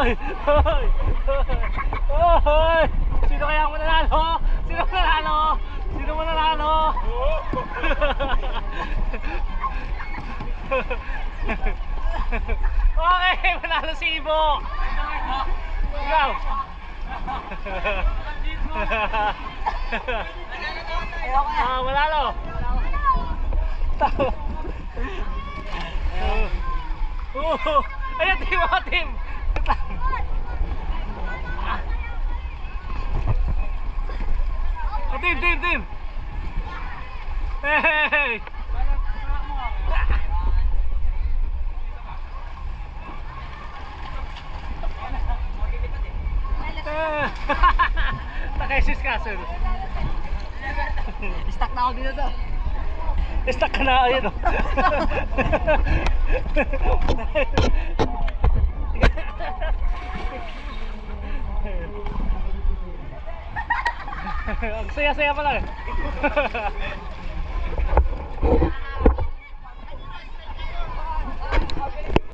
Hoy! Hoy! Hoy! Sino kaya ang mananalo? Sino mananalo? Sino mananalo? Okay, manalo si Ibo. Ikaw. Manalo. Ayan, team ako, team. Team. Hey! Takesis Castle. Stuck na ako dito to. Stuck ka na, ayun o. Ang saya-saya pa lang.